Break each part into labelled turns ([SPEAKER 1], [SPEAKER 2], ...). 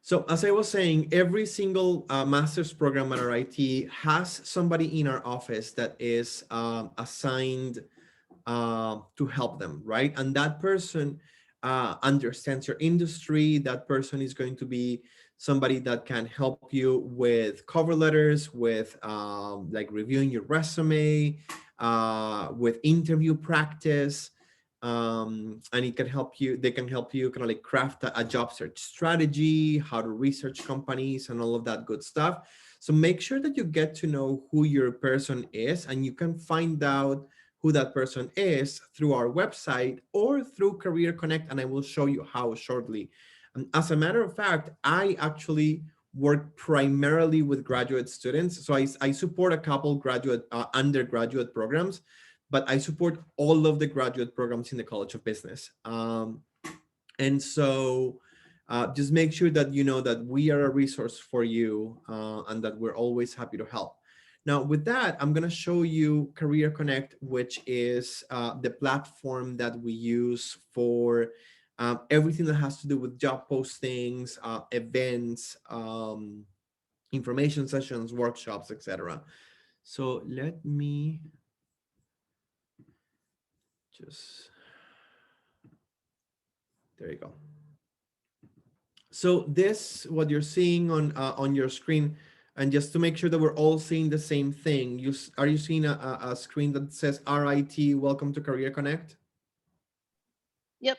[SPEAKER 1] So as I was saying, every single master's program at RIT has somebody in our office that is assigned to help them, right? And that person understands your industry. That person is going to be somebody that can help you with cover letters, with like reviewing your resume, with interview practice. And it can help you, they can help you kind of like craft a job search strategy, how to research companies and all of that good stuff. So make sure that you get to know who your person is, and you can find out who that person is through our website or through Career Connect, and I will show you how shortly. As a matter of fact, I actually work primarily with graduate students. So I support a couple undergraduate programs, but I support all of the graduate programs in the College of Business. And so just make sure that you know that we are a resource for you and that we're always happy to help. Now, with that, I'm going to show you Career Connect, which is the platform that we use for everything that has to do with job postings, events, information sessions, workshops, etc. So let me just, there you go. So this, what you're seeing on your screen, and just to make sure that we're all seeing the same thing, are you seeing a screen that says RIT, welcome to Career Connect?
[SPEAKER 2] Yep.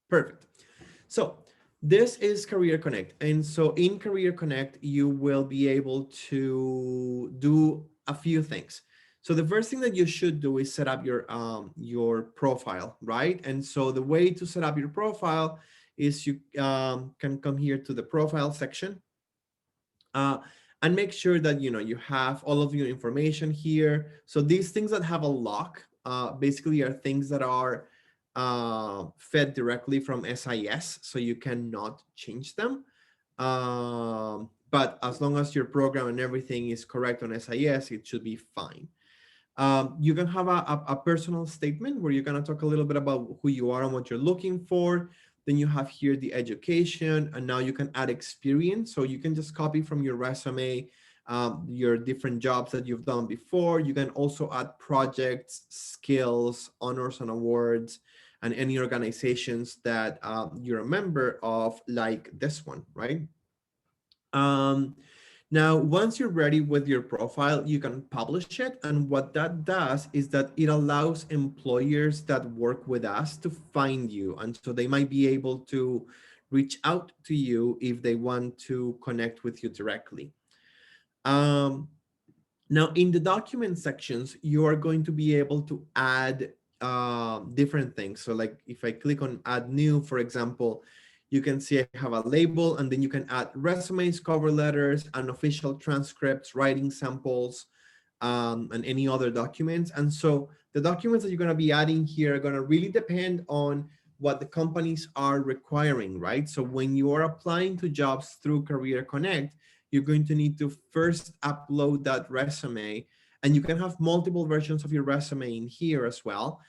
[SPEAKER 1] Perfect. So this is Career Connect. And so in Career Connect, you will be able to do a few things. So the first thing that you should do is set up your profile, right? And so the way to set up your profile is you can come here to the profile section and make sure that you have all of your information here. So these things that have a lock basically are things that are fed directly from SIS, so you cannot change them. But as long as your program and everything is correct on SIS, it should be fine. You can have a personal statement where you're going to talk a little bit about who you are and what you're looking for. Then you have here the education, and now you can add experience. So you can just copy from your resume your different jobs that you've done before. You can also add projects, skills, honors and awards, and any organizations that you're a member of, like this one, right? Now, once you're ready with your profile, you can publish it. And what that does is that it allows employers that work with us to find you. And so they might be able to reach out to you if they want to connect with you directly. Now, in the document sections, you are going to be able to add different things. So like if I click on add new, for example, you can see I have a label, and then you can add resumes, cover letters, unofficial transcripts, writing samples, and any other documents. And so the documents that you're going to be adding here are going to really depend on what the companies are requiring, right? So when you are applying to jobs through Career Connect, you're going to need to first upload that resume, and you can have multiple versions of your resume in here as well.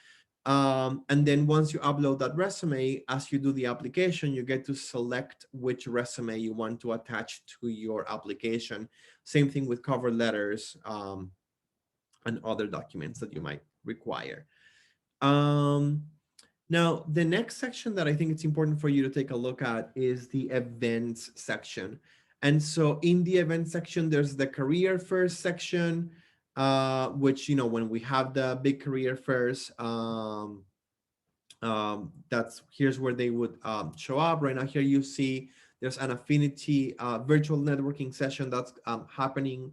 [SPEAKER 1] And then once you upload that resume, as you do the application, you get to select which resume you want to attach to your application. Same thing with cover letters and other documents that you might require. Now, the next section that I think it's important for you to take a look at is the events section. And so in the event section, there's the career first section, which, when we have the big career fairs, here's where they would show up. Right now, here you see there's an affinity virtual networking session that's happening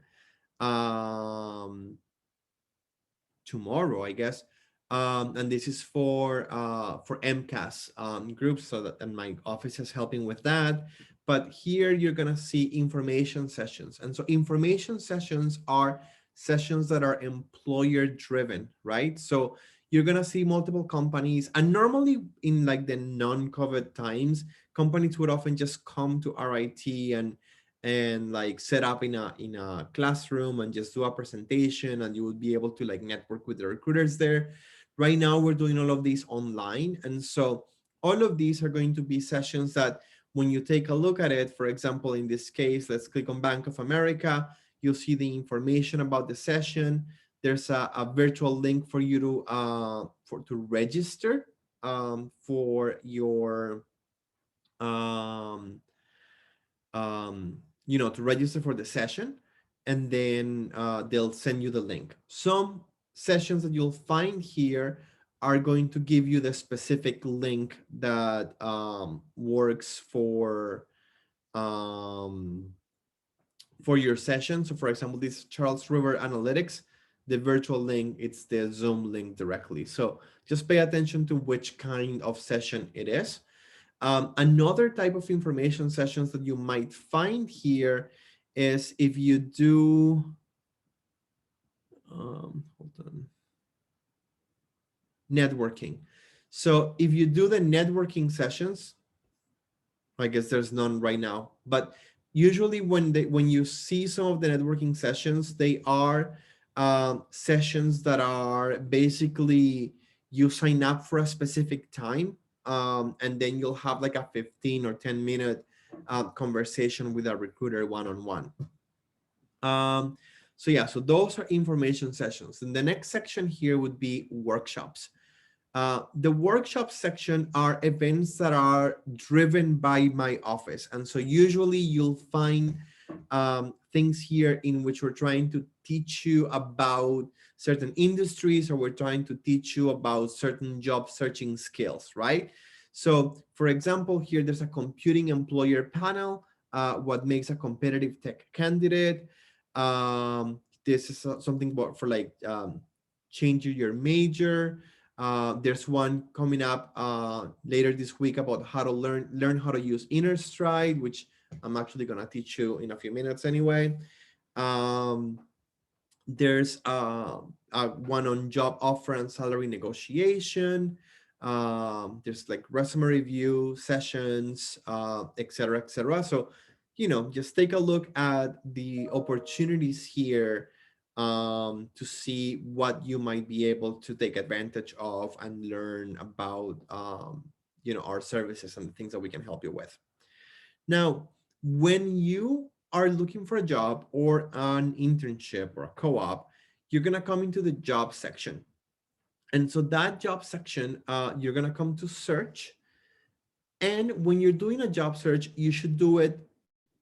[SPEAKER 1] tomorrow, I guess. And this is for MCAS groups, so that, and my office is helping with that. But here you're gonna see information sessions. And so information sessions are sessions that are employer driven, right? So you're gonna see multiple companies, and normally in like the non-COVID times, companies would often just come to RIT and like set up in a classroom and just do a presentation, and you would be able to like network with the recruiters there. Right now we're doing all of these online, and so all of these are going to be sessions that When you take a look at it, for example, in this case, let's click on Bank of America, you'll see the information about the session. There's a virtual link for you to register for your to register for the session, and then they'll send you the link. Some sessions that you'll find here are going to give you the specific link that works for your session. So for example, this Charles River Analytics, the virtual link, it's the Zoom link directly. So just pay attention to which kind of session it is. Another type of information sessions that you might find here is if you do, hold on, networking. So if you do the networking sessions, I guess there's none right now, but usually when you see some of the networking sessions, they are sessions that are basically you sign up for a specific time, and then you'll have like a 15 or 10-minute conversation with a recruiter one-on-one. So yeah, so those are information sessions. And the next section here would be workshops. The workshop section are events that are driven by my office. And so usually you'll find things here in which we're trying to teach you about certain industries, or we're trying to teach you about certain job searching skills, right? So for example, here there's a computing employer panel, what makes a competitive tech candidate. This is something for like changing your major. There's one coming up later this week about how to learn how to use Innerstrike, which I'm actually going to teach you in a few minutes anyway. There's one on job offer and salary negotiation. There's like resume review sessions, et cetera, et cetera. So, just take a look at the opportunities here to see what you might be able to take advantage of and learn about, our services and the things that we can help you with. Now, when you are looking for a job or an internship or a co-op, you're going to come into the job section. And so that job section, you're going to come to search. And when you're doing a job search, you should do it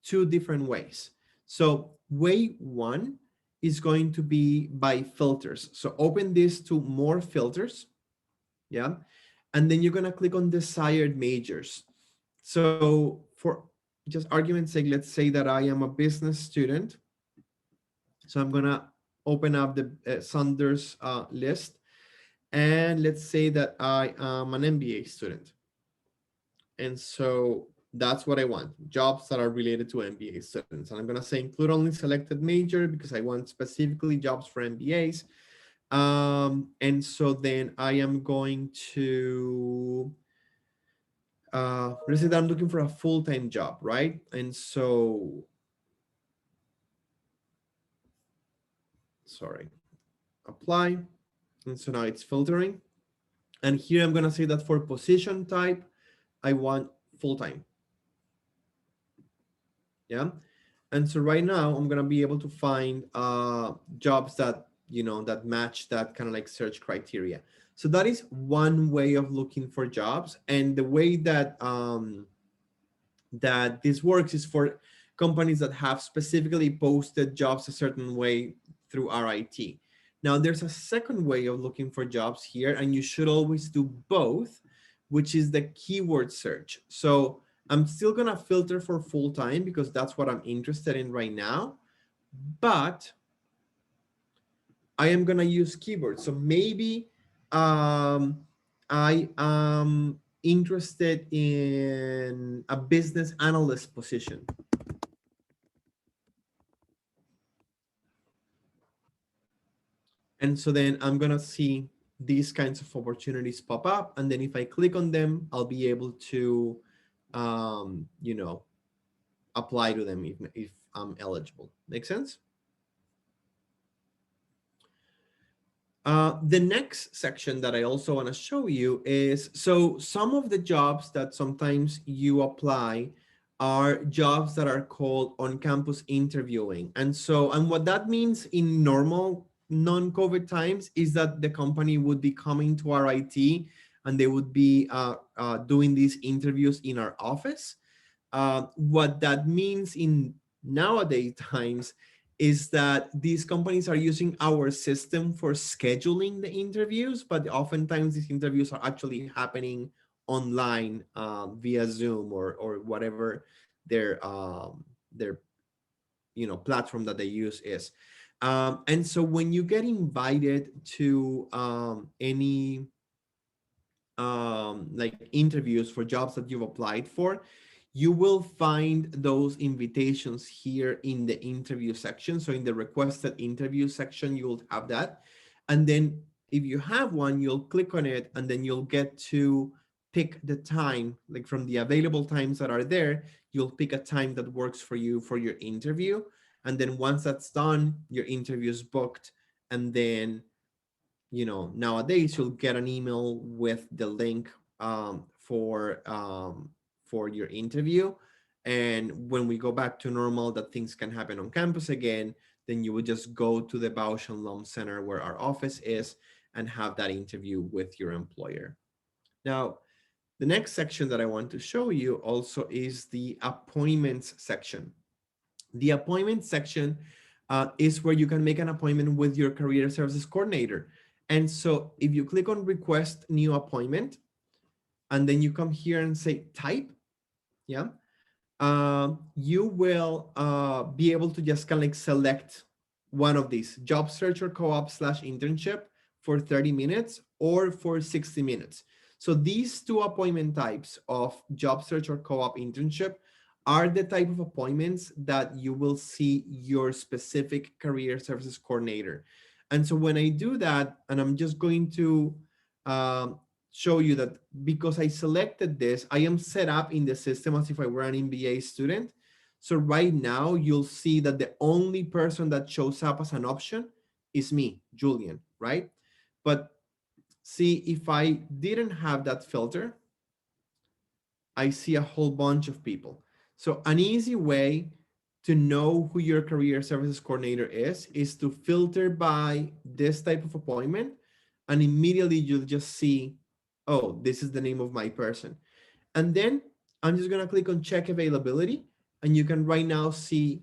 [SPEAKER 1] two different ways. So way one is going to be by filters. So open this to more filters. Yeah. And then you're going to click on desired majors. So for just argument's sake, let's say that I am a business student. So I'm going to open up the Sanders list. And let's say that I am an MBA student. And so that's what I want, jobs that are related to MBA students. And I'm going to say include only selected major because I want specifically jobs for MBAs. And so then I am going to, let's say that I'm looking for a full-time job, right? And so, sorry, apply. And so now it's filtering. And here I'm going to say that for position type, I want full-time. Yeah. And so right now I'm going to be able to find jobs that, that match that kind of like search criteria. So that is one way of looking for jobs. And the way that that this works is for companies that have specifically posted jobs a certain way through RIT. Now there's a second way of looking for jobs here, and you should always do both, which is the keyword search. So I'm still gonna filter for full-time because that's what I'm interested in right now, but I am gonna use keywords. So maybe I am interested in a business analyst position. And so then I'm gonna see these kinds of opportunities pop up. And then if I click on them, I'll be able to, apply to them if I'm eligible. Make sense? The next section that I also want to show you is, so some of the jobs that sometimes you apply are jobs that are called on-campus interviewing. And what that means in normal non-COVID times is that the company would be coming to our IT and they would be doing these interviews in our office. What that means in nowadays times is that these companies are using our system for scheduling the interviews, but oftentimes these interviews are actually happening online via Zoom or whatever their platform that they use is. And so when you get invited to any like interviews for jobs that you've applied for, you will find those invitations here in the interview section. So in the requested interview section, you'll have that. And then if you have one, you'll click on it and then you'll get to pick the time, like from the available times that are there, you'll pick a time that works for you for your interview. And then once that's done, your interview is booked. And then nowadays you'll get an email with the link for your interview. And when we go back to normal, that things can happen on campus again, then you would just go to the Bausch and Lomb Center where our office is and have that interview with your employer. Now, the next section that I want to show you also is the appointments section. The appointment section is where you can make an appointment with your career services coordinator. And so if you click on request new appointment, and then you come here and say type, yeah, you will be able to just kind of like select one of these, job search or co-op / internship for 30 minutes or for 60 minutes. So these two appointment types of job search or co-op internship are the type of appointments that you will see your specific career services coordinator. And so when I do that, and I'm just going to show you that because I selected this, I am set up in the system as if I were an MBA student. So right now you'll see that the only person that shows up as an option is me, Julian, right? But see, if I didn't have that filter, I see a whole bunch of people. So an easy way to know who your career services coordinator is to filter by this type of appointment, and immediately you'll just see, oh, this is the name of my person. And then I'm just gonna click on check availability, and you can right now see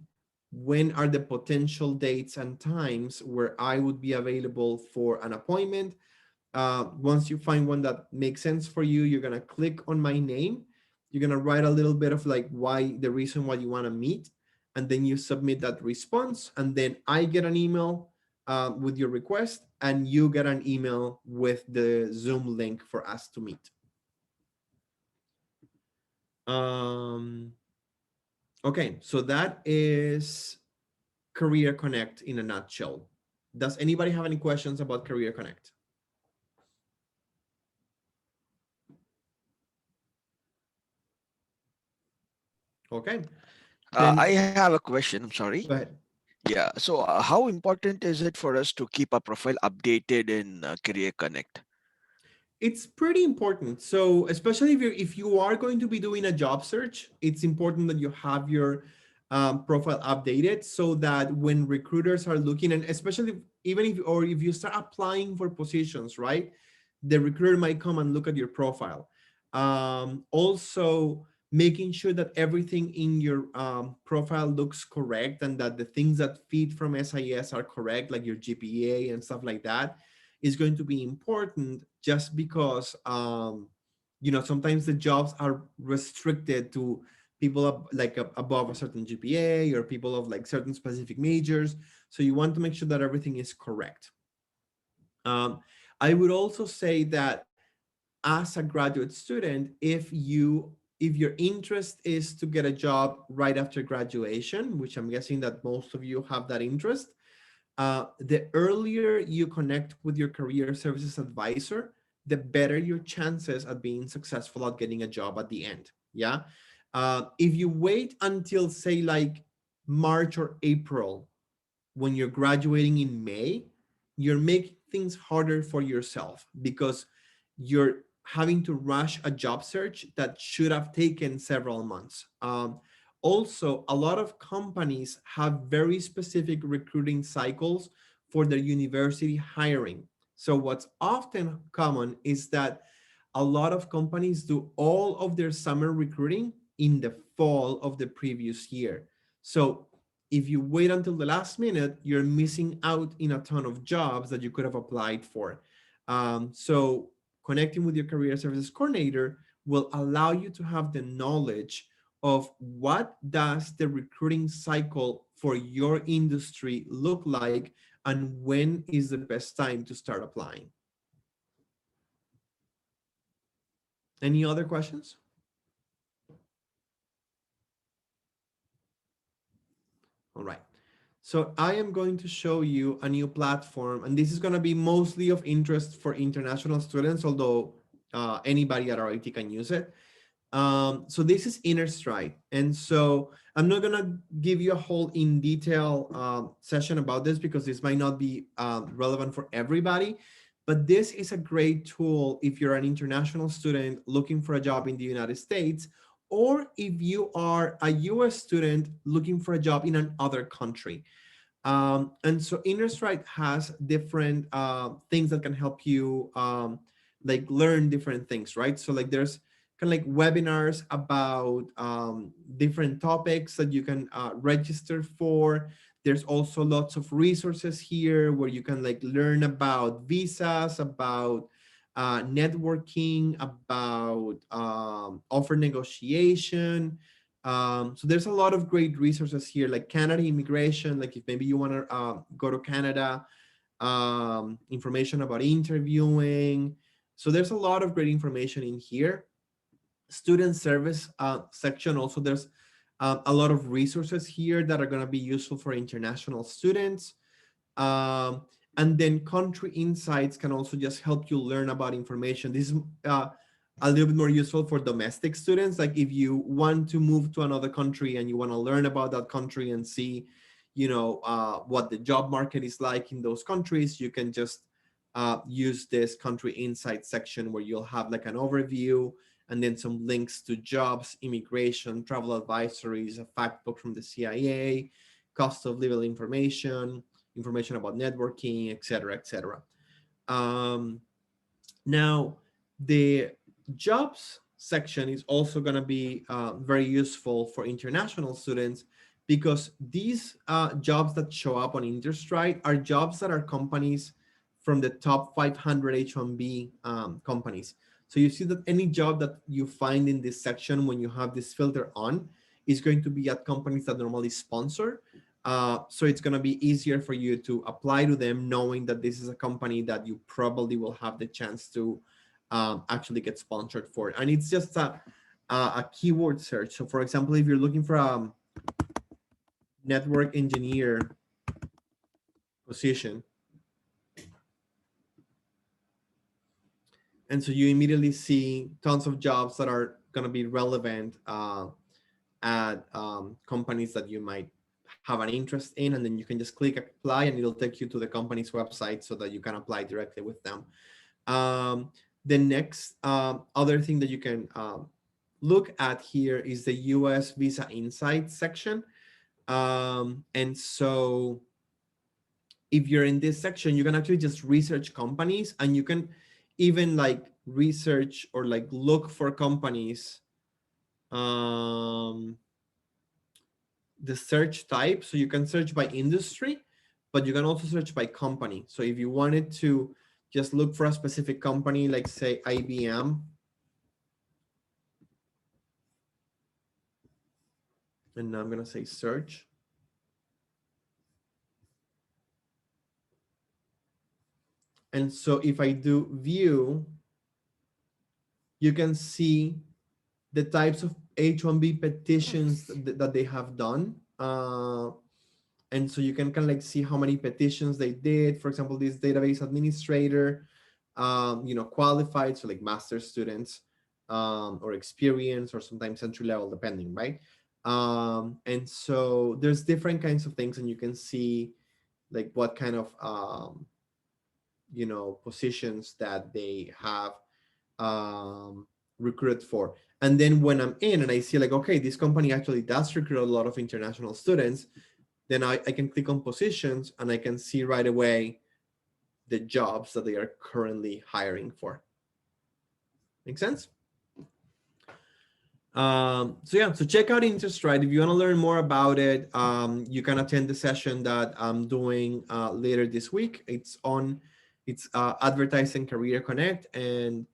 [SPEAKER 1] when are the potential dates and times where I would be available for an appointment. Once you find one that makes sense for you, you're gonna click on my name. You're gonna write a little bit of like the reason why you wanna meet, and then you submit that response, and then I get an email with your request, and you get an email with the Zoom link for us to meet. Okay, so that is Career Connect in a nutshell. Does anybody have any questions about Career Connect? Okay,
[SPEAKER 3] I
[SPEAKER 1] then
[SPEAKER 3] have a question. I'm sorry.
[SPEAKER 1] go ahead.
[SPEAKER 3] Yeah. So, how important is it for us to keep our profile updated in Career Connect?
[SPEAKER 1] It's pretty important. So especially if you are going to be doing a job search, it's important that you have your profile updated so that when recruiters are looking, and especially even if you start applying for positions, right, the recruiter might come and look at your profile. Also making sure that everything in your profile looks correct and that the things that feed from SIS are correct, like your GPA and stuff like that, is going to be important, just because sometimes the jobs are restricted to people above a certain GPA or people of like certain specific majors. So you want to make sure that everything is correct. I would also say that as a graduate student, if your interest is to get a job right after graduation, which I'm guessing that most of you have that interest, the earlier you connect with your career services advisor, the better your chances at being successful at getting a job at the end. Yeah. If you wait until say like March or April, when you're graduating in May, you're making things harder for yourself because you're having to rush a job search that should have taken several months. Also, a lot of companies have very specific recruiting cycles for their university hiring. So what's often common is that a lot of companies do all of their summer recruiting in the fall of the previous year. So if you wait until the last minute, you're missing out in a ton of jobs that you could have applied for. So connecting with your career services coordinator will allow you to have the knowledge of what does the recruiting cycle for your industry look like and when is the best time to start applying. Any other questions? All right. So I am going to show you a new platform, and this is going to be mostly of interest for international students, although anybody at RIT can use it. So this is Innerstrike. And so I'm not gonna give you a whole in detail session about this because this might not be relevant for everybody, but this is a great tool if you're an international student looking for a job in the United States, or if you are a US student looking for a job in another country. And so Innerstrike has different things that can help you like learn different things, right? So like there's kind of like webinars about different topics that you can register for. There's also lots of resources here where you can like learn about visas, about networking, about offer negotiation. So there's a lot of great resources here, like Canada immigration, like if maybe you want to go to Canada, information about interviewing. So there's a lot of great information in here. Student service section, also there's a lot of resources here that are going to be useful for international students. And then country insights can also just help you learn about information. This is a little bit more useful for domestic students. Like if you want to move to another country and you want to learn about that country and see, you know, what the job market is like in those countries, you can just use this country insights section where you'll have like an overview and then some links to jobs, immigration, travel advisories, a fact book from the CIA, cost of living information, information about networking, et cetera, et cetera. Now, the jobs section is also going to be very useful for international students because these jobs that show up on Innerstrike are jobs that are companies from the top 500 H-1B companies. So you see that any job that you find in this section when you have this filter on is going to be at companies that normally sponsor. So it's going to be easier for you to apply to them knowing that this is a company that you probably will have the chance to actually get sponsored for. And it's just a keyword search. So for example, if you're looking for a network engineer position, and so you immediately see tons of jobs that are going to be relevant at companies that you might have an interest in, and then you can just click apply and it'll take you to the company's website so that you can apply directly with them. The next other thing that you can look at here is the US Visa Insights section. And so if you're in this section, you can actually just research companies, and you can even like research or like look for companies, the search type. So you can search by industry, but you can also search by company. So if you wanted to just look for a specific company, like say IBM, and now I'm going to say search. And so if I do view, you can see the types of H-1B petitions that they have done. And so you can kind of like see how many petitions they did. For example, this database administrator, you know, qualified, so like master's students or experience, or sometimes entry level, depending, right? And so there's different kinds of things, and you can see like what kind of you know, positions that they have recruited for. And then when I'm in and I see like, okay, this company actually does recruit a lot of international students, then I can click on positions and I can see right away the jobs that they are currently hiring for. Make sense? So yeah, so check out Innerstrike. If you want to learn more about it, you can attend the session that I'm doing later this week. It's Advertising Career Connect. And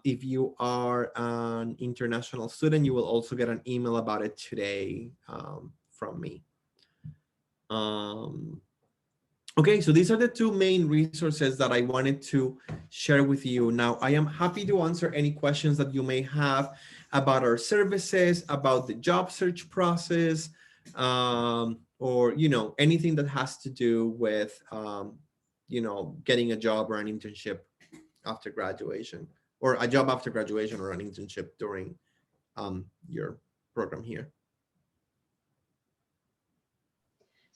[SPEAKER 1] if you are an international student, you will also get an email about it today from me. Okay, so these are the two main resources that I wanted to share with you. Now, I am happy to answer any questions that you may have about our services, about the job search process, or, anything that has to do with, getting a job or an internship after graduation, or a job after graduation or an internship during your program here.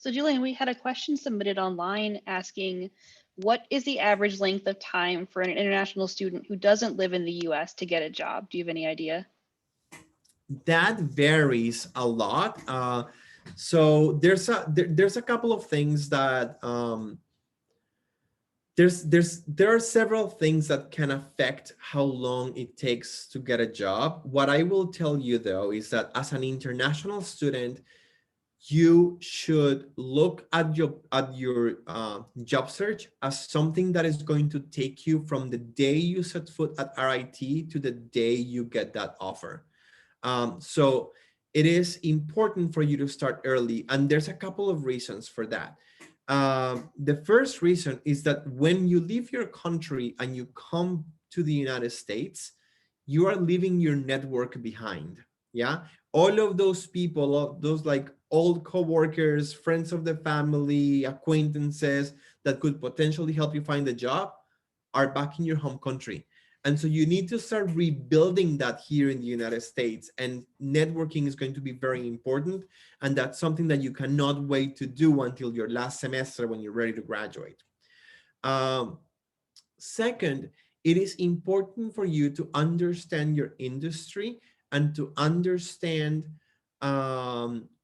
[SPEAKER 2] So Julian, we had a question submitted online asking, what is the average length of time for an international student who doesn't live in the US to get a job? Do you have any idea?
[SPEAKER 1] That varies a lot. So there's a couple of things that there are several things that can affect how long it takes to get a job. What I will tell you though is that as an international student, you should look at your job search as something that is going to take you from the day you set foot at RIT to the day you get that offer. So it is important for you to start early, and there's a couple of reasons for that. The first reason is that when you leave your country and you come to the United States, you are leaving your network behind. Yeah, all of those people, all those like old coworkers, friends of the family, acquaintances that could potentially help you find a job are back in your home country. And so you need to start rebuilding that here in the United States, and networking is going to be very important. And that's something that you cannot wait to do until your last semester when you're ready to graduate. Second, it is important for you to understand your industry and to understand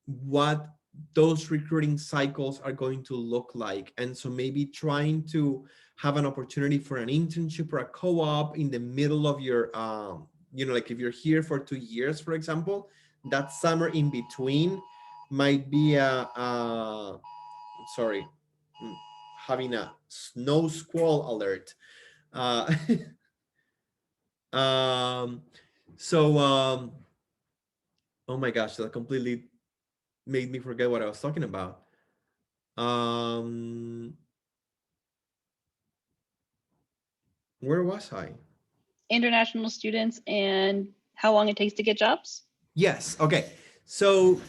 [SPEAKER 1] what those recruiting cycles are going to look like. And so maybe trying to have an opportunity for an internship or a co-op in the middle of your, like if you're here for 2 years, for example, that summer in between might be having a snow squall alert. Oh my gosh, that completely made me forget what I was talking about. Where was I?
[SPEAKER 2] International students and how long it takes to get jobs?
[SPEAKER 1] Yes. Okay. So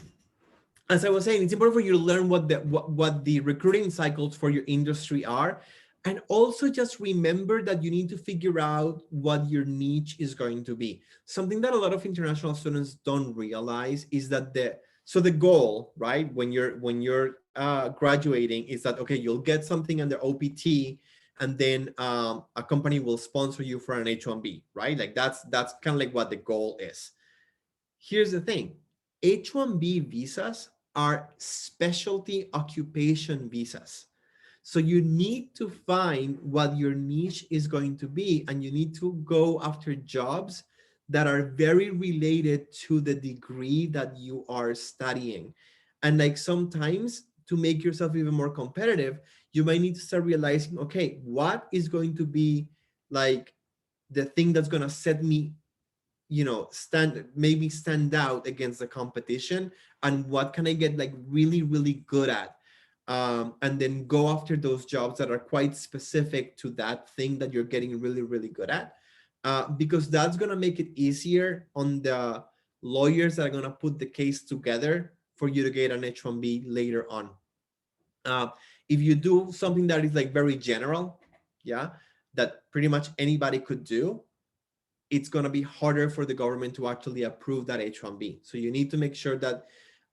[SPEAKER 1] as I was saying, it's important for you to learn what the recruiting cycles for your industry are. And also just remember that you need to figure out what your niche is going to be. Something that a lot of international students don't realize is that the goal, right, when you're graduating is that, okay, you'll get something under OPT, and then a company will sponsor you for an H-1B, right? Like that's kind of like what the goal is. Here's the thing. H-1B visas are specialty occupation visas. So you need to find what your niche is going to be, and you need to go after jobs that are very related to the degree that you are studying. And like sometimes to make yourself even more competitive, you might need to start realizing, okay, what is going to be like the thing that's going to set me, stand out against the competition, and what can I get like really, really good at, and then go after those jobs that are quite specific to that thing that you're getting really, really good at, because that's going to make it easier on the lawyers that are going to put the case together for you to get an H-1B later on. If you do something that is like very general, that pretty much anybody could do, it's going to be harder for the government to actually approve that H-1B. So you need to make sure that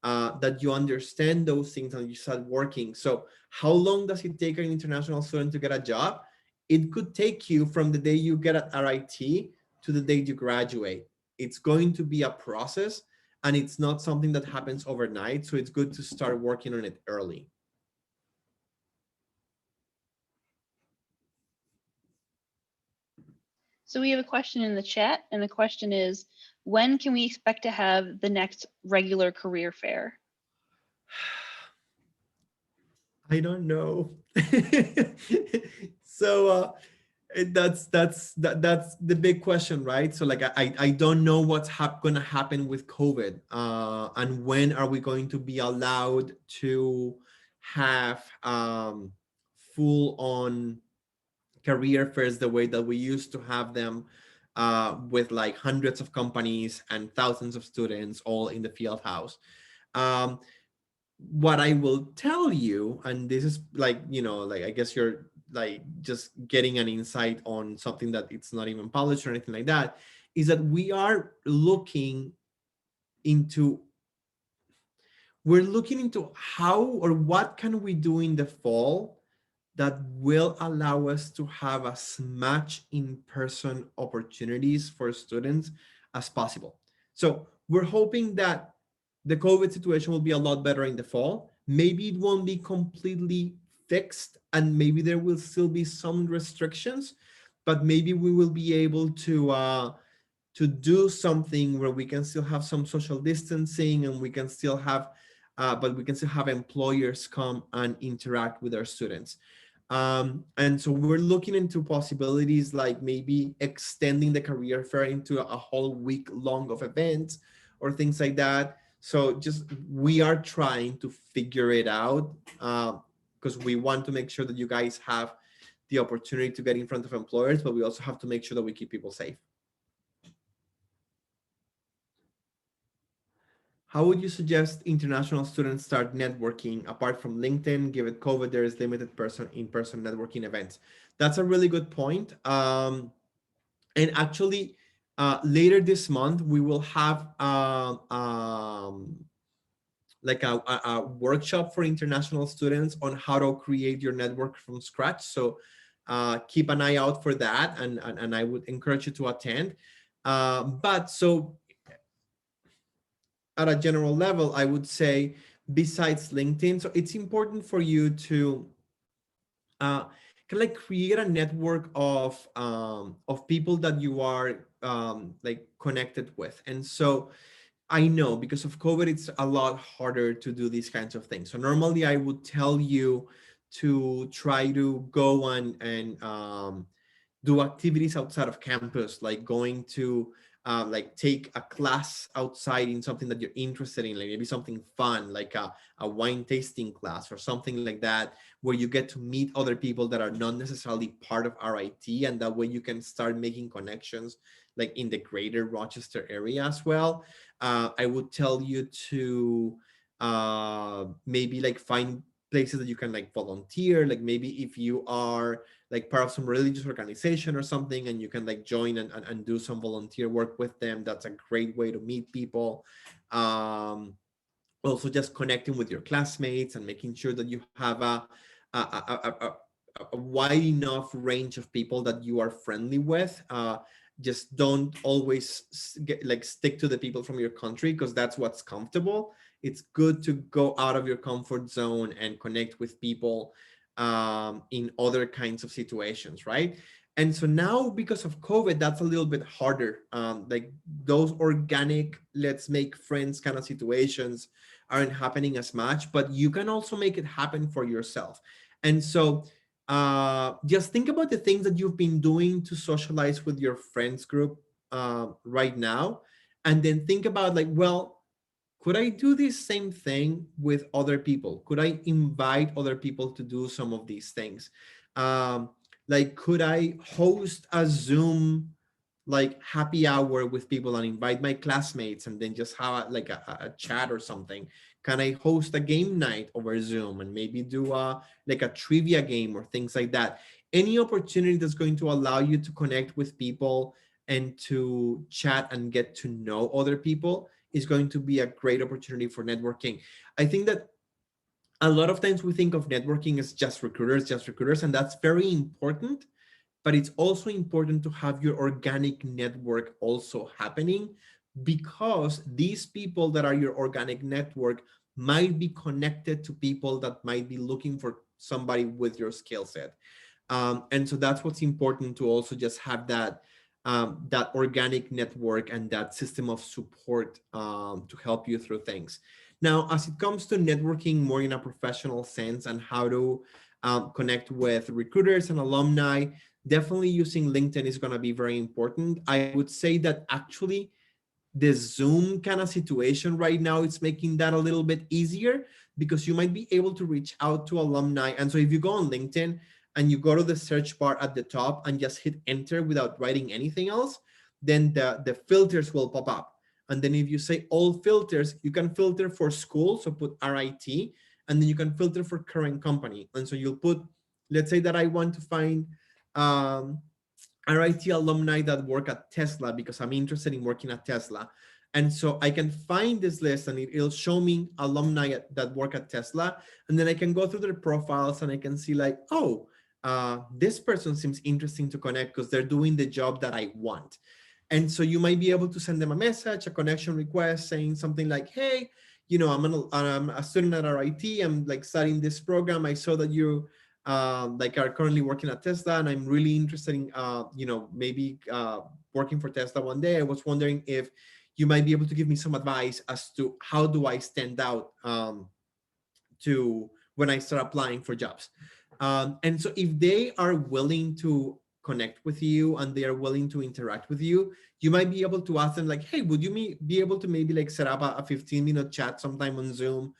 [SPEAKER 1] that you understand those things and you start working. So how long does it take an international student to get a job? It could take you from the day you get at RIT to the date you graduate. It's going to be a process, and it's not something that happens overnight. So it's good to start working on it early.
[SPEAKER 2] So we have a question in the chat, and the question is, when can we expect to have the next regular career fair?
[SPEAKER 1] I don't know. So that's the big question, right? So like I don't know what's gonna happen with COVID, and when are we going to be allowed to have full on career fairs the way that we used to have them, with like hundreds of companies and thousands of students all in the field house. Um, what I will tell you, and this is like, like I guess you're like just getting an insight on something that it's not even published or anything like that, is that into we're looking into how or what can we do in the fall that will allow us to have as much in-person opportunities for students as possible. So we're hoping that the COVID situation will be a lot better in the fall. Maybe it won't be completely fixed, and maybe there will still be some restrictions, but maybe we will be able to do something where we can still have some social distancing, and we can still have but we can still have employers come and interact with our students. And so we're looking into possibilities like maybe extending the career fair into a whole week long of events or things like that. So just we are trying to figure it out, because we want to make sure that you guys have the opportunity to get in front of employers, but we also have to make sure that we keep people safe. How would you suggest international students start networking apart from LinkedIn? Given COVID, there is limited in-person networking events. That's a really good point. And actually, later this month, we will have like a workshop for international students on how to create your network from scratch. So keep an eye out for that, and I would encourage you to attend. But so at a general level, I would say besides LinkedIn, so it's important for you to kind of like create a network of people that you are like connected with. And so I know because of COVID, it's a lot harder to do these kinds of things. So normally I would tell you to try to go and do activities outside of campus, like going to like take a class outside in something that you're interested in, like maybe something fun, like a wine tasting class or something like that, where you get to meet other people that are not necessarily part of RIT, and that way you can start making connections like in the greater Rochester area as well. I would tell you to maybe like find places that you can like volunteer, like maybe if you are like part of some religious organization or something, and you can like join and do some volunteer work with them. That's a great way to meet people. Also just connecting with your classmates and making sure that you have a wide enough range of people that you are friendly with. Just don't always like stick to the people from your country, because that's what's comfortable. It's good to go out of your comfort zone and connect with people in other kinds of situations, right? And so now, because of COVID, that's a little bit harder. Like those organic, let's make friends kind of situations aren't happening as much, but you can also make it happen for yourself. And so just think about the things that you've been doing to socialize with your friends group right now. And then think about like, well, could I do this same thing with other people? Could I invite other people to do some of these things? Like, could I host a Zoom like happy hour with people and invite my classmates and then just have like a chat or something? Can I host a game night over Zoom and maybe do like a trivia game or things like that? Any opportunity that's going to allow you to connect with people and to chat and get to know other people is going to be a great opportunity for networking. I think that a lot of times we think of networking as just recruiters, and that's very important. but it's also important to have your organic network also happening, because these people that are your organic network might be connected to people that might be looking for somebody with your skill set. And so that's what's important, to also just have that that organic network and that system of support to help you through things. Now, as it comes to networking more in a professional sense and how to connect with recruiters and alumni, definitely using LinkedIn is going to be very important. I would say that actually the Zoom kind of situation right now, it's making that a little bit easier, because you might be able to reach out to alumni. And so if you go on LinkedIn and you go to the search bar at the top and just hit enter without writing anything else, then the filters will pop up. And then if you say all filters, you can filter for school, so put RIT, and then you can filter for current company. And so you'll put, let's say that I want to find um, RIT alumni that work at Tesla, because I'm interested in working at Tesla. And so I can find this list and it'll show me alumni that work at Tesla. And then I can go through their profiles and I can see like, oh, this person seems interesting to connect because they're doing the job that I want. And so you might be able to send them a message, a connection request, saying something like, hey, I'm a student at RIT. I'm like studying this program. I saw that you like are currently working at Tesla, and I'm really interested in, maybe working for Tesla one day. I was wondering if you might be able to give me some advice as to how do I stand out to when I start applying for jobs. And so if they are willing to connect with you and they are willing to interact with you, you might be able to ask them like, hey, would you be able to maybe like set up a 15-minute chat sometime on Zoom?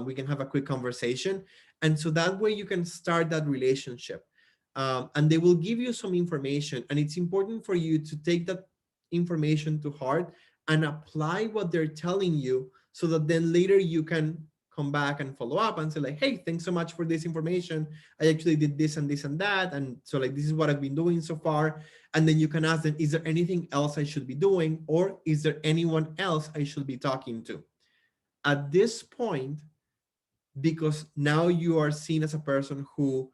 [SPEAKER 1] We can have a quick conversation. And so that way you can start that relationship. And they will give you some information. And it's important for you to take that information to heart and apply what they're telling you, so that then later you can come back and follow up and say like, hey, thanks so much for this information. I actually did this and this and that. And so like, this is what I've been doing so far. And then you can ask them, is there anything else I should be doing? Or is there anyone else I should be talking to? At this point, because now you are seen as a person who,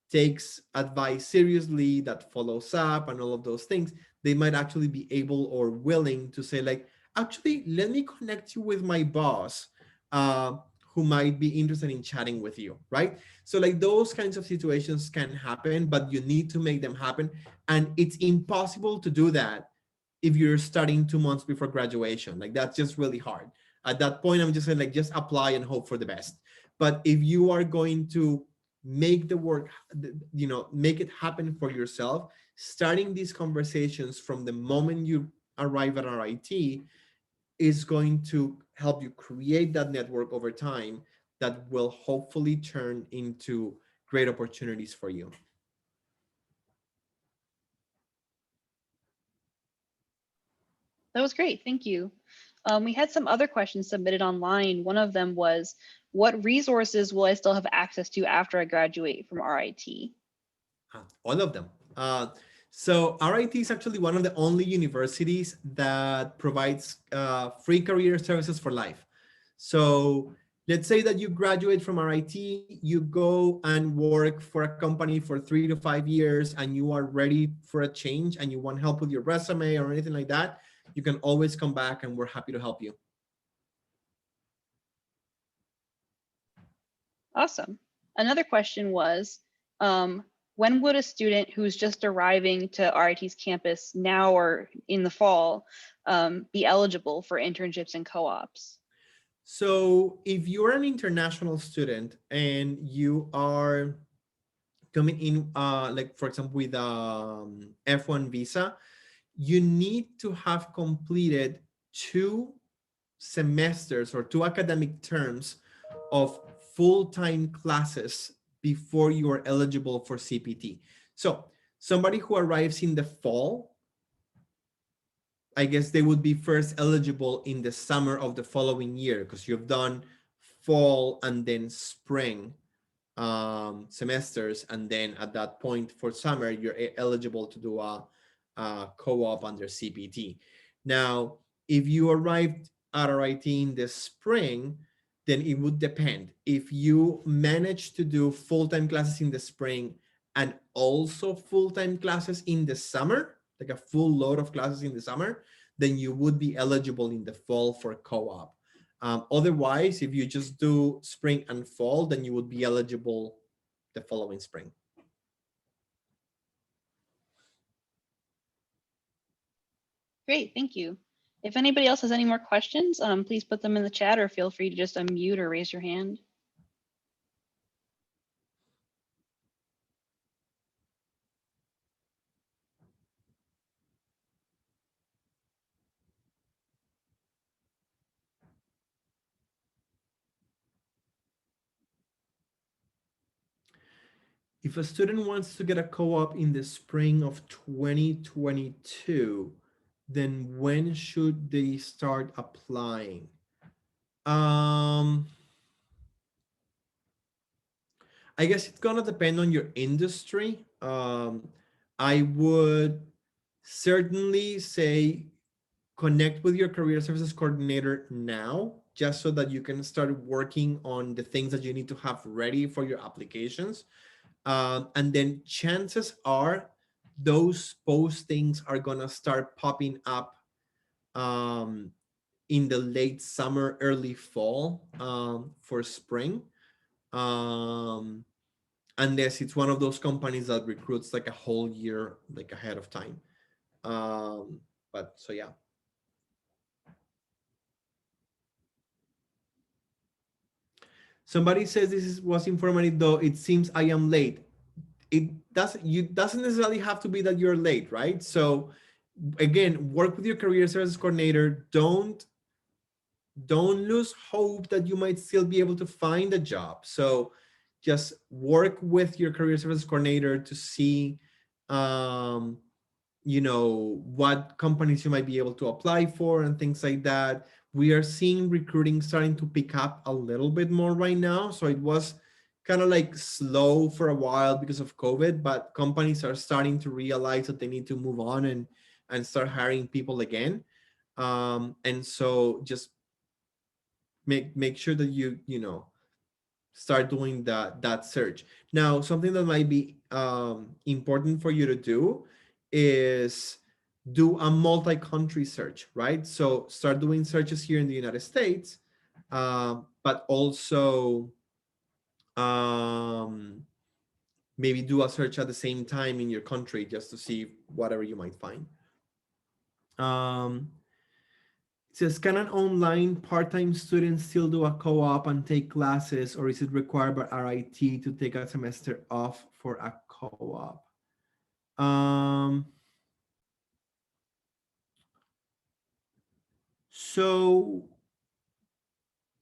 [SPEAKER 1] takes advice seriously, that follows up and all of those things, they might actually be able or willing to say like, actually, let me connect you with my boss, who might be interested in chatting with you, right? So like those kinds of situations can happen, but you need to make them happen. And it's impossible to do that if you're starting 2 months before graduation. Like that's just really hard. At that point, I'm just saying like, just apply and hope for the best. But if you are going to make the work, make it happen for yourself, starting these conversations from the moment you arrive at RIT is going to help you create that network over time that will hopefully turn into great opportunities for you.
[SPEAKER 2] That was great. Thank you. We had some other questions submitted online. One of them was, what resources will I still have access to after I graduate from RIT?
[SPEAKER 1] All of them. So RIT is actually one of the only universities that provides free career services for life. So let's say that you graduate from RIT, you go and work for a company for 3 to 5 years, and you are ready for a change and you want help with your resume or anything like that, you can always come back and we're happy to help you.
[SPEAKER 2] Awesome. Another question was, when would a student who's just arriving to RIT's campus now or in the fall be eligible for internships and co-ops?
[SPEAKER 1] So if you're an international student and you are coming in, like for example, with F1 visa, you need to have completed 2 semesters or 2 academic terms of full-time classes before you are eligible for CPT. So somebody who arrives in the fall, I guess they would be first eligible in the summer of the following year, because you've done fall and then spring semesters. And then at that point for summer, you're eligible to do a co-op under CPT. Now, if you arrived at RIT in the spring, then it would depend. If you manage to do full-time classes in the spring and also full-time classes in the summer, like a full load of classes in the summer, then you would be eligible in the fall for co-op. Otherwise, if you just do spring and fall, then you would be eligible the following spring.
[SPEAKER 2] Great, thank you. If anybody else has any more questions, please put them in the chat or feel free to just unmute or raise your hand.
[SPEAKER 1] If a student wants to get a co-op in the spring of 2022, then when should they start applying? I guess it's gonna depend on your industry. I would certainly say connect with your career services coordinator now, just so that you can start working on the things that you need to have ready for your applications. And then chances are those postings are gonna start popping up in the late summer, early fall for spring. Unless it's one of those companies that recruits like a whole year like ahead of time. But so yeah. Somebody says was informative, though it seems I am late. It doesn't necessarily have to be that you're late, right? So again, work with your career services coordinator. Don't lose hope that you might still be able to find a job. So just work with your career services coordinator to see what companies you might be able to apply for and things like that. We are seeing recruiting starting to pick up a little bit more right now. So it was kind of like slow for a while because of COVID, but companies are starting to realize that they need to move on and start hiring people again. And so just make sure that you start doing that search. Now, something that might be important for you to do is do a multi-country search, right? So start doing searches here in the United States, but also maybe do a search at the same time in your country just to see whatever you might find. It says, can an online part-time student still do a co-op and take classes, or is it required by RIT to take a semester off for a co-op? So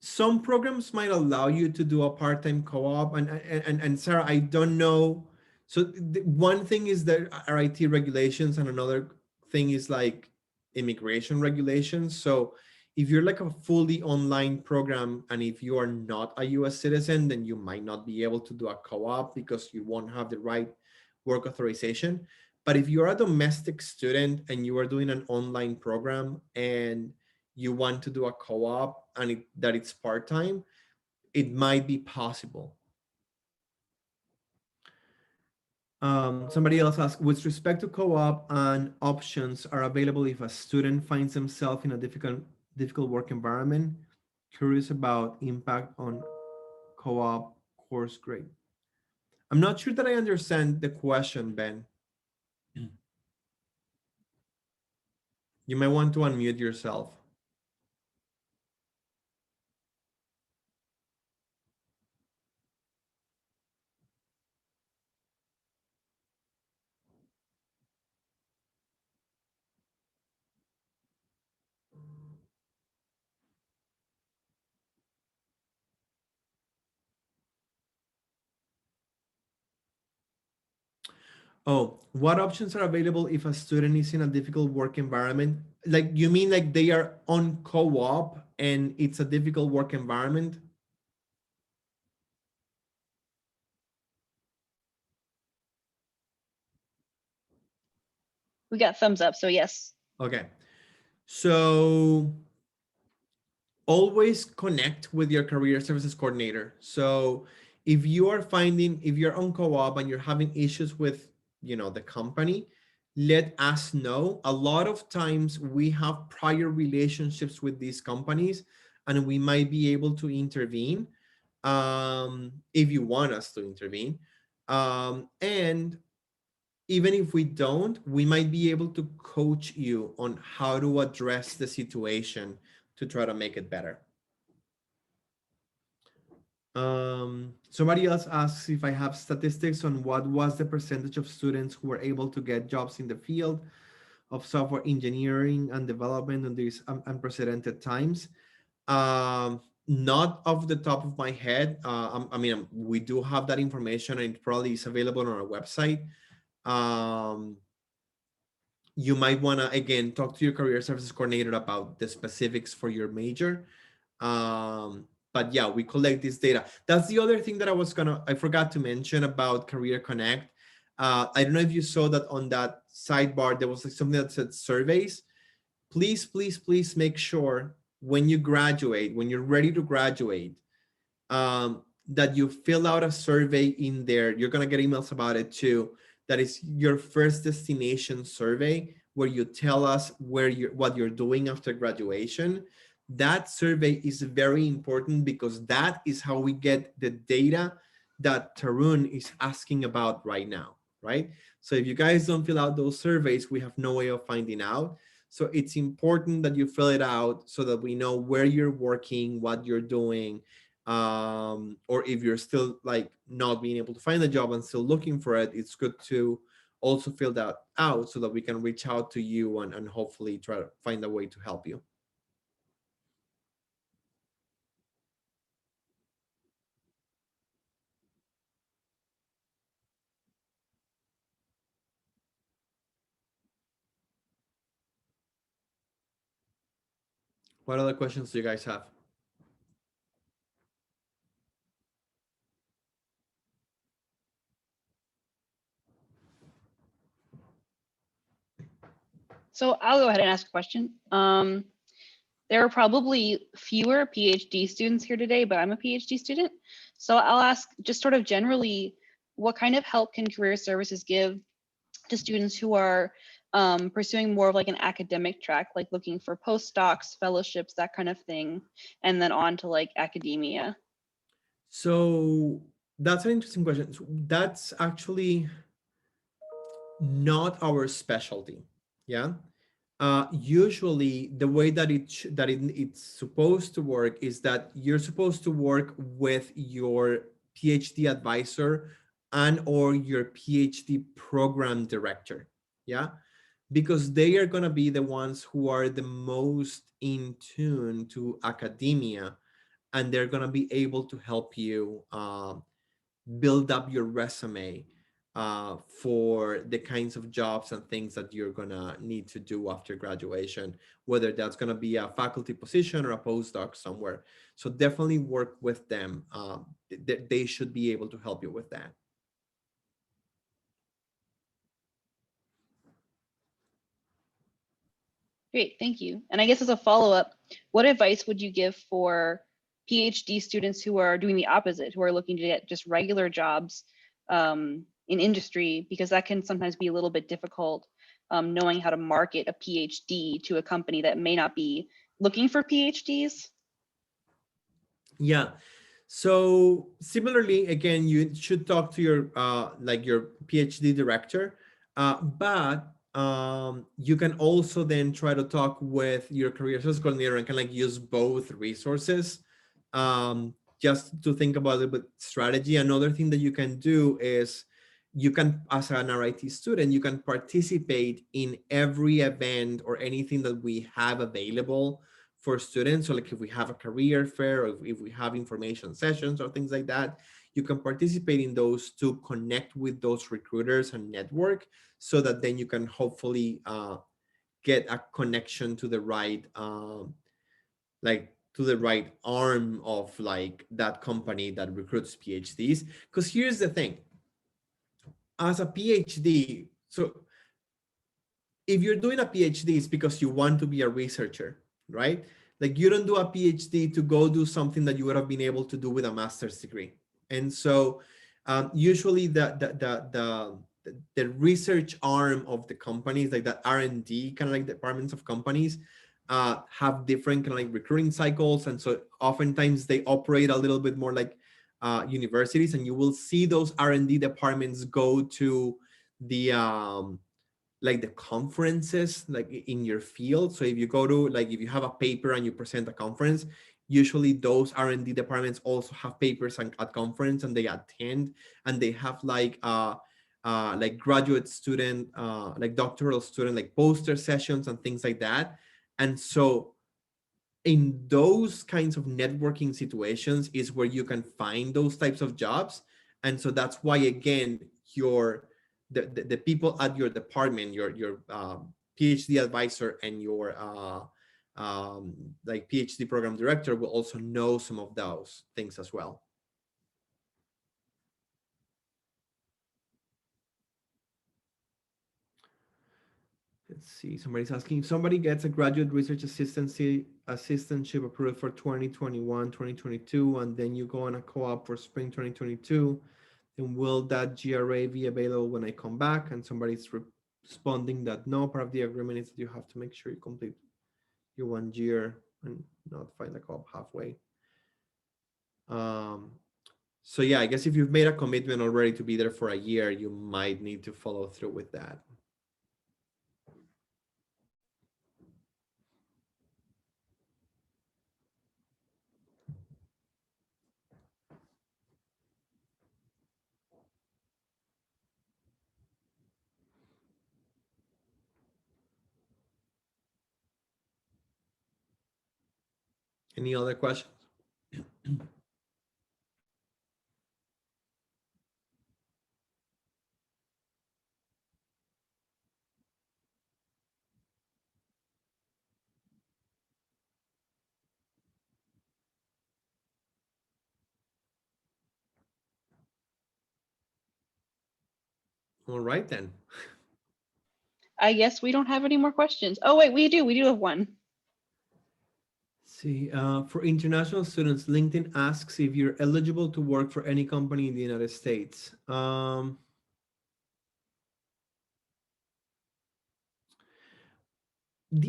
[SPEAKER 1] some programs might allow you to do a part-time co-op, and Sarah, I don't know. So one thing is the RIT regulations, and another thing is like immigration regulations. So if you're like a fully online program, and if you are not a US citizen, then you might not be able to do a co-op because you won't have the right work authorization. But if you're a domestic student and you are doing an online program and you want to do a co-op and that it's part-time, it might be possible. Somebody else asked, with respect to co-op and options are available if a student finds themselves in a difficult work environment, curious about impact on co-op course grade. I'm not sure that I understand the question, Ben. You might want to unmute yourself. Oh, what options are available if a student is in a difficult work environment? Like, you mean like they are on co-op and it's a difficult work environment?
[SPEAKER 2] We got thumbs up, so yes.
[SPEAKER 1] Okay. So always connect with your career services coordinator. So If you are finding, if you're on co-op and you're having issues with, the company, let us know. A lot of times we have prior relationships with these companies, and we might be able to intervene, if you want us to intervene. And even if we don't, we might be able to coach you on how to address the situation to try to make it better. Somebody else asks if I have statistics on what was the percentage of students who were able to get jobs in the field of software engineering and development in these unprecedented times. Not off the top of my head. I mean, we do have that information, and it probably is available on our website. You might want to, again, talk to your career services coordinator about the specifics for your major. But yeah, we collect this data. That's the other thing that I forgot to mention about Career Connect. I don't know if you saw that on that sidebar, there was like something that said surveys. Please, please, please make sure when you graduate, when you're ready to graduate, that you fill out a survey in there. You're going to get emails about it too. That is your first destination survey, where you tell us what you're doing after graduation. That survey is very important, because that is how we get the data that Tarun is asking about right now, right? So if you guys don't fill out those surveys, we have no way of finding out. So it's important that you fill it out so that we know where you're working, what you're doing, or if you're still like not being able to find a job and still looking for it. It's good to also fill that out so that we can reach out to you and hopefully try to find a way to help you. What other questions do you guys have?
[SPEAKER 2] So I'll go ahead and ask a question. There are probably fewer PhD students here today, but I'm a PhD student. So I'll ask, just sort of generally, what kind of help can career services give to students who are pursuing more of like an academic track, like looking for postdocs, fellowships, that kind of thing, and then on to like academia?
[SPEAKER 1] So that's an interesting question. So that's actually not our specialty. Yeah. Usually the way that it's supposed to work is that you're supposed to work with your PhD advisor and or your PhD program director. Yeah. Because they are going to be the ones who are the most in tune to academia, and they're going to be able to help you build up your resume for the kinds of jobs and things that you're gonna need to do after graduation, whether that's gonna be a faculty position or a postdoc somewhere. So definitely work with them. They should be able to help you with that.
[SPEAKER 2] Great, thank you. And I guess as a follow-up, what advice would you give for PhD students who are doing the opposite, who are looking to get just regular jobs in industry, because that can sometimes be a little bit difficult, knowing how to market a PhD to a company that may not be looking for PhDs?
[SPEAKER 1] Yeah. So similarly, again, you should talk to your like your PhD director, but you can also then try to talk with your career service coordinator and kind of like use both resources, just to think about a little bit strategy. Another thing that you can do is you can, as an RIT student, you can participate in every event or anything that we have available for students. So like if we have a career fair, or if we have information sessions or things like that, you can participate in those to connect with those recruiters and network, so that then you can hopefully get a connection to the right like to the right arm of like that company that recruits PhDs. Because here's the thing, as a PhD, so if you're doing a PhD, it's because you want to be a researcher, right? Like you don't do a PhD to go do something that you would have been able to do with a master's degree, And so usually the research arm of the companies, like that R&D kind of like departments of companies, have different kind of like recruiting cycles. And so oftentimes they operate a little bit more like universities, and you will see those R&D departments go to the like the conferences like in your field. So if you go to, like, if you have a paper and you present a conference, usually those R&D departments also have papers at conference, and they attend, and they have like graduate student, like doctoral student, like poster sessions and things like that. And so in those kinds of networking situations is where you can find those types of jobs. And so that's why, again, the people at your department, your PhD advisor and your like PhD program director will also know some of those things as well. Let's see, somebody's asking, if somebody gets a graduate research assistantship approved for 2021, 2022, and then you go on a co-op for spring 2022, then will that GRA be available when I come back? And somebody's responding that no, part of the agreement is that you have to make sure you complete your 1 year and not find the co-op halfway. So yeah, I guess if you've made a commitment already to be there for a year, you might need to follow through with that. Any other questions? All right, then.
[SPEAKER 2] I guess we don't have any more questions. Oh, wait, we do have one.
[SPEAKER 1] See, for international students, LinkedIn asks if you're eligible to work for any company in the United States. The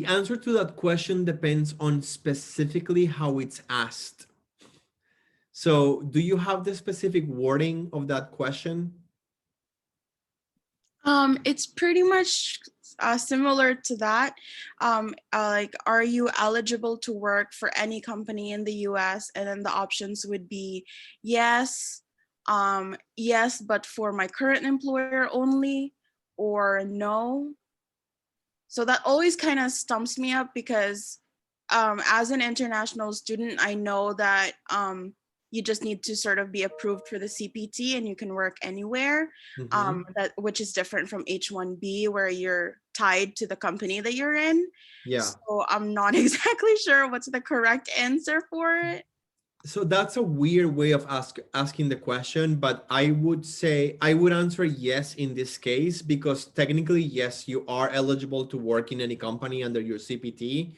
[SPEAKER 1] answer to that question depends on specifically how it's asked. So do you have the specific wording of that question?
[SPEAKER 4] It's pretty much similar to that. Like, are you eligible to work for any company in the US? And then the options would be yes, yes, but for my current employer only, or no. So that always kind of stumps me up because as an international student, I know that you just need to sort of be approved for the CPT and you can work anywhere, which is different from H-1B where you're tied to the company that you're in.
[SPEAKER 1] Yeah.
[SPEAKER 4] So I'm not exactly sure what's the correct answer for it.
[SPEAKER 1] So that's a weird way of asking the question, but I would say I would answer yes in this case, because technically, yes, you are eligible to work in any company under your CPT.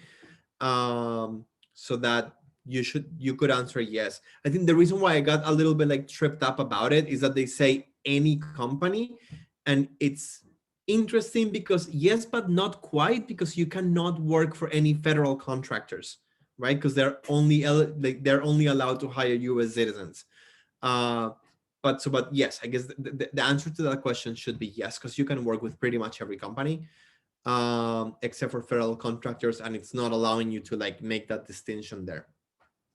[SPEAKER 1] So that you could answer yes. I think the reason why I got a little bit like tripped up about it is that they say any company, and it's interesting because yes, but not quite, because you cannot work for any federal contractors, right? Because they're only allowed to hire U.S. citizens. But yes, I guess the answer to that question should be yes, because you can work with pretty much every company, except for federal contractors, and it's not allowing you to like make that distinction there.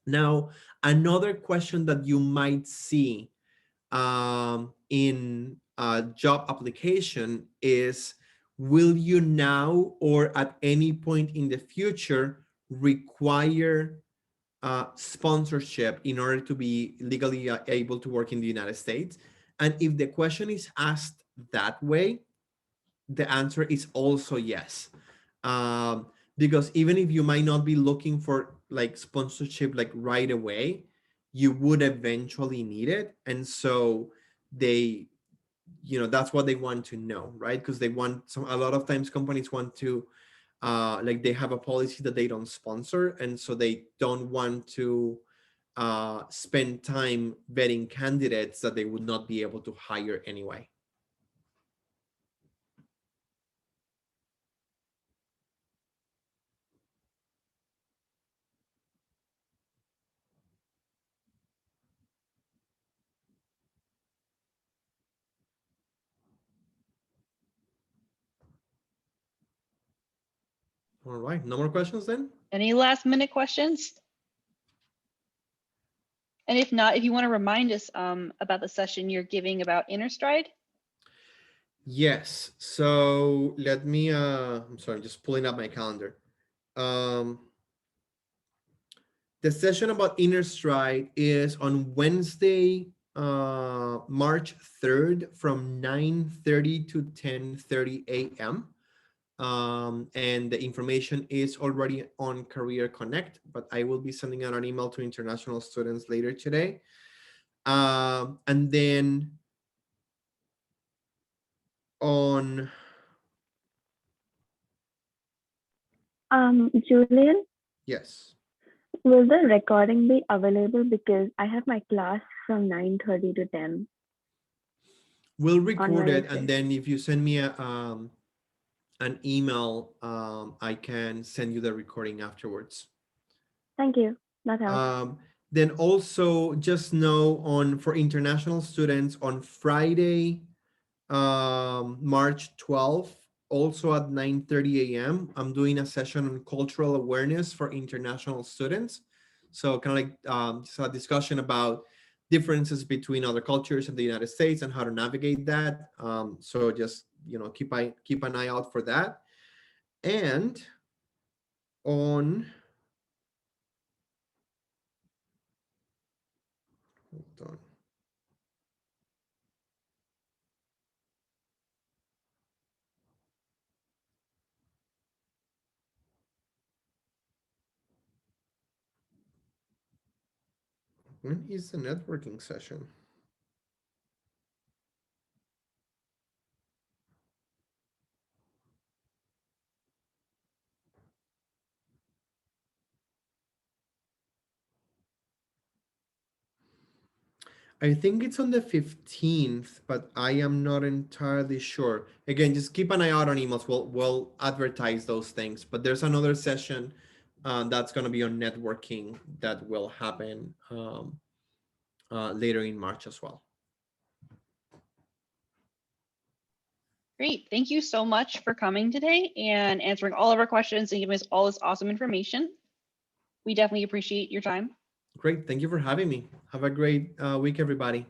[SPEAKER 1] Now, another question that you might see in a job application is, will you now or at any point in the future require sponsorship in order to be legally able to work in the United States? And if the question is asked that way, the answer is also yes. Because even if you might not be looking for like sponsorship like right away, you would eventually need it. And so they, that's what they want to know, right? Because they want a lot of times companies want to like they have a policy that they don't sponsor, and so they don't want to spend time vetting candidates that they would not be able to hire anyway. All right, no more questions then?
[SPEAKER 2] Any last minute questions? And if not, if you want to remind us about the session you're giving about Innerstrike.
[SPEAKER 1] Yes, so let me, I'm sorry, I'm just pulling up my calendar. The session about Innerstrike is on Wednesday, March 3rd from 9:30 to 10:30 a.m. And the information is already on Career Connect, but I will be sending out an email to international students later today. And then on
[SPEAKER 5] Julian,
[SPEAKER 1] yes,
[SPEAKER 5] will the recording be available because I have my class from 9:30 to 10
[SPEAKER 1] we'll
[SPEAKER 5] on
[SPEAKER 1] record it, and
[SPEAKER 5] Wednesday?
[SPEAKER 1] then if you send me an email, I can send you the recording afterwards.
[SPEAKER 5] Thank you. That helps.
[SPEAKER 1] Then also just know for international students on Friday, March 12th, also at 9:30 a.m. I'm doing a session on cultural awareness for international students. So kind of like just a discussion about differences between other cultures in the United States and how to navigate that. So just keep an eye out for that. And on hold on. When is the networking session? I think it's on the 15th, but I am not entirely sure. Again, just keep an eye out on emails. We'll advertise those things. But there's another session that's going to be on networking that will happen later in March as well.
[SPEAKER 2] Great. Thank you so much for coming today and answering all of our questions and giving us all this awesome information. We definitely appreciate your time.
[SPEAKER 1] Great. Thank you for having me. Have a great week, everybody.